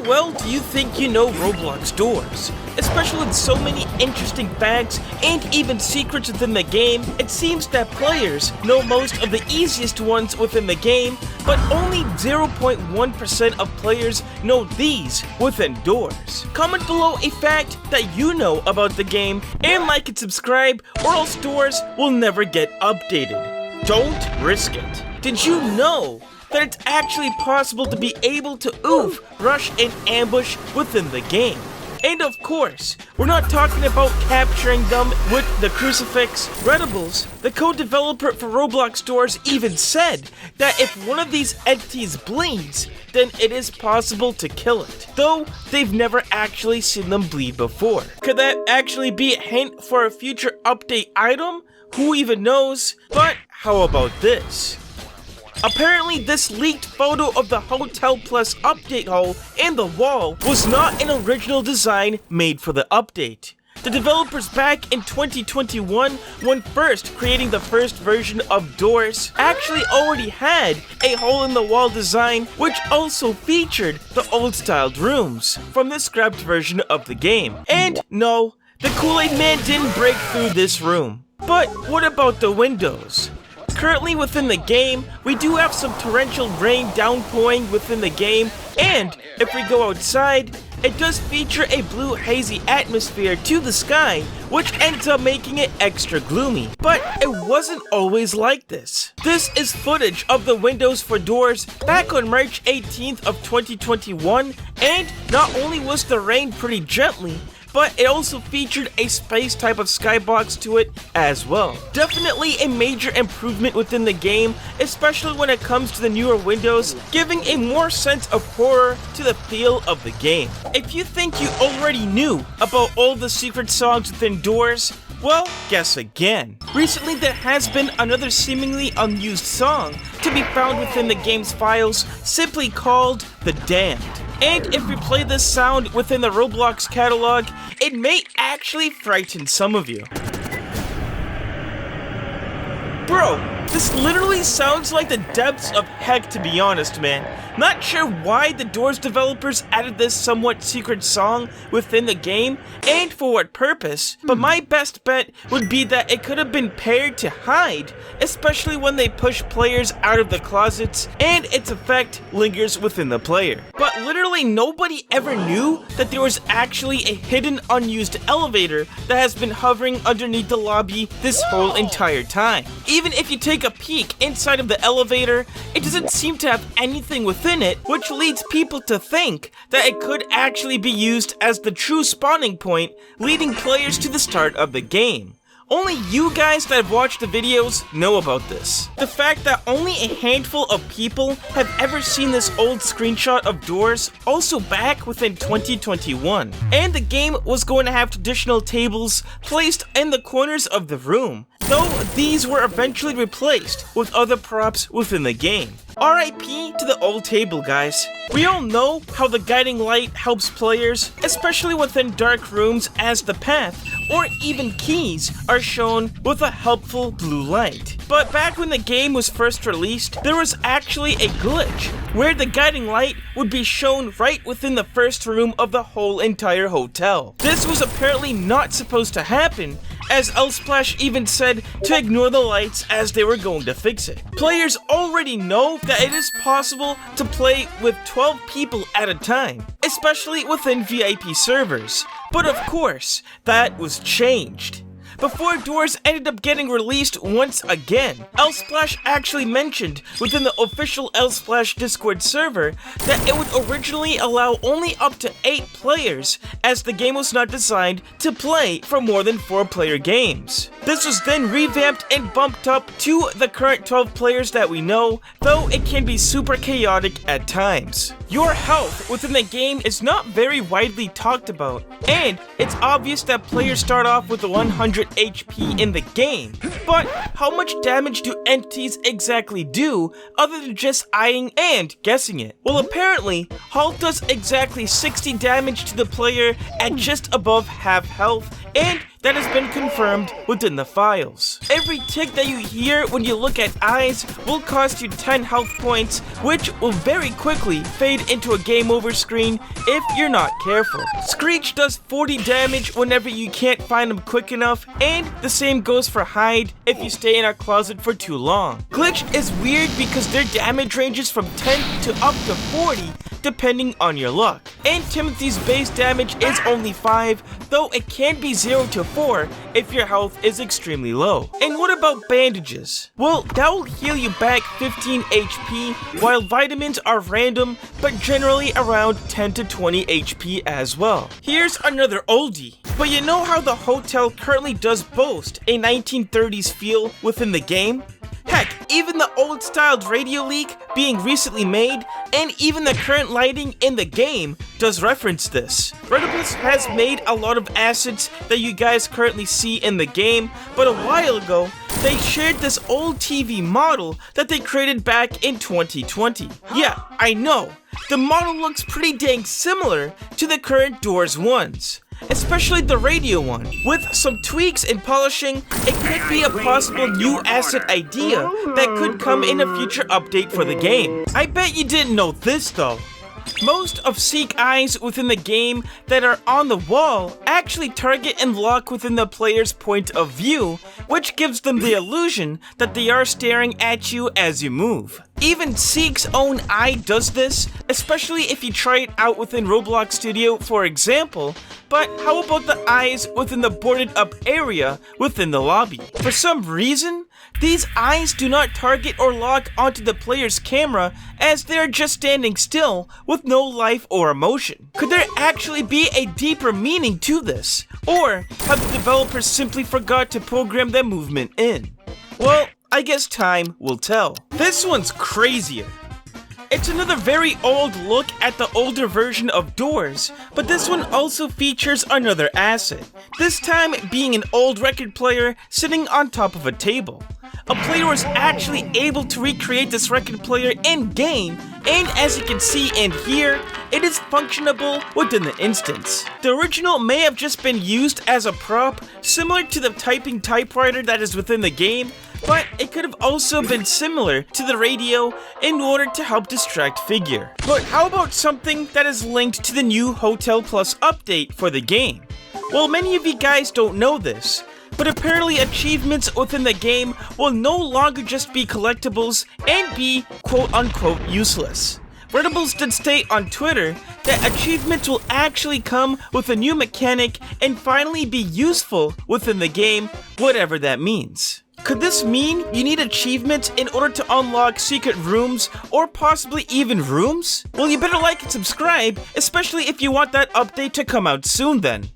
How well do you think you know Roblox doors? Especially with so many interesting facts and even secrets within the game, it seems that players know most of the easiest ones within the game, but only 0.1% of players know these within doors. Comment below a fact that you know about the game and like and subscribe, or else doors will never get updated. Don't risk it. Did you know that it's actually possible to be able to oof, rush, and ambush within the game? And of course, we're not talking about capturing them with the crucifix. Redibles, the co-developer for Roblox doors, even said that if one of these entities bleeds, then it is possible to kill it, though they've never actually seen them bleed before. Could that actually be a hint for a future update item? Who even knows? But how about this? Apparently, this leaked photo of the Hotel Plus update hole in the wall was not an original design made for the update. The developers back in 2021, when first creating the first version of Doors, actually already had a hole in the wall design which also featured the old-styled rooms from the scrapped version of the game. And no, the Kool-Aid Man didn't break through this room. But what about the windows? Currently within the game, we do have some torrential rain downpouring within the game, and if we go outside, it does feature a blue hazy atmosphere to the sky, which ends up making it extra gloomy. But it wasn't always like this. This is footage of the windows for Doors back on March 18th of 2021, and not only was the rain pretty gently, but it also featured a space type of skybox to it as well. Definitely a major improvement within the game, especially when it comes to the newer windows, giving a more sense of horror to the feel of the game. If you think you already knew about all the secret songs within Doors, well, guess again. Recently, there has been another seemingly unused song to be found within the game's files, simply called The Damned. And if we play this sound within the Roblox catalog, it may actually frighten some of you. Bro, this literally sounds like the depths of heck, to be honest, man. Not sure why the Doors developers added this somewhat secret song within the game, and for what purpose, but my best bet would be that it could have been paired to hide, especially when they push players out of the closets, and its effect lingers within the player. But literally nobody ever knew that there was actually a hidden unused elevator that has been hovering underneath the lobby this whole entire time. Even if you take a peek inside of the elevator, it doesn't seem to have anything within it, which leads people to think that it could actually be used as the true spawning point, leading players to the start of the game. Only you guys that have watched the videos know about this. The fact that only a handful of people have ever seen this old screenshot of Doors, also back within 2021. And the game was going to have traditional tables placed in the corners of the room, though these were eventually replaced with other props within the game. RIP to the old table, guys. We all know how the guiding light helps players, especially within dark rooms, as the path or even keys are shown with a helpful blue light. But back when the game was first released, there was actually a glitch where the guiding light would be shown right within the first room of the whole entire hotel. This was apparently not supposed to happen, as Elsplash even said to ignore the lights as they were going to fix it. Players already know that it is possible to play with 12 people at a time, especially within VIP servers. But of course, that was changed. Before Doors ended up getting released once again, Elsplash actually mentioned within the official Elsplash Discord server that it would originally allow only up to 8 players, as the game was not designed to play for more than 4-player games. This was then revamped and bumped up to the current 12 players that we know, though it can be super chaotic at times. Your health within the game is not very widely talked about, and it's obvious that players start off with 100 HP in the game, but how much damage do entities exactly do other than just eyeing and guessing it? Well, apparently, Halt does exactly 60 damage to the player at just above half health, and that has been confirmed within the files. Every tick that you hear when you look at eyes will cost you 10 health points, which will very quickly fade into a game over screen if you're not careful. Screech does 40 damage whenever you can't find him quick enough, and the same goes for Hide if you stay in a closet for too long. Glitch is weird because their damage ranges from 10 to up to 40 depending on your luck. And Timothy's base damage is only 5, though it can be 0 to 4 if your health is extremely low. And what about bandages? Well, that will heal you back 15 HP, while vitamins are random, but generally around 10 to 20 HP as well. Here's another oldie. But you know how the hotel currently does boast a 1930s feel within the game? Heck, even the old-styled radio leak being recently made, and even the current lighting in the game does reference this. Redibles has made a lot of assets that you guys currently see in the game, but a while ago, they shared this old TV model that they created back in 2020. Yeah, I know, the model looks pretty dang similar to the current Doors ones, especially the radio one. With some tweaks and polishing, it could be a possible new asset idea that could come in a future update for the game. I bet you didn't know this though. Most of Seek eyes within the game that are on the wall actually target and lock within the player's point of view, which gives them the illusion that they are staring at you as you move. Even Seek's own eye does this, especially if you try it out within Roblox Studio, for example. But how about the eyes within the boarded up area within the lobby? For some reason, these eyes do not target or lock onto the player's camera, as they are just standing still with no life or emotion. Could there actually be a deeper meaning to this? Or have the developers simply forgot to program their movement in? Well, I guess time will tell. This one's crazier. It's another very old look at the older version of Doors, but this one also features another asset, this time being an old record player sitting on top of a table. A player was actually able to recreate this record player in-game, and as you can see and hear, it is functionable within the instance. The original may have just been used as a prop, similar to the typing typewriter that is within the game, but it could have also been similar to the radio in order to help distract figure. But how about something that is linked to the new Hotel Plus update for the game? Well, many of you guys don't know this, but apparently achievements within the game will no longer just be collectibles and be quote-unquote useless. Redibles did state on Twitter that achievements will actually come with a new mechanic and finally be useful within the game, whatever that means. Could this mean you need achievements in order to unlock secret rooms, or possibly even rooms? Well, you better like and subscribe, especially if you want that update to come out soon then.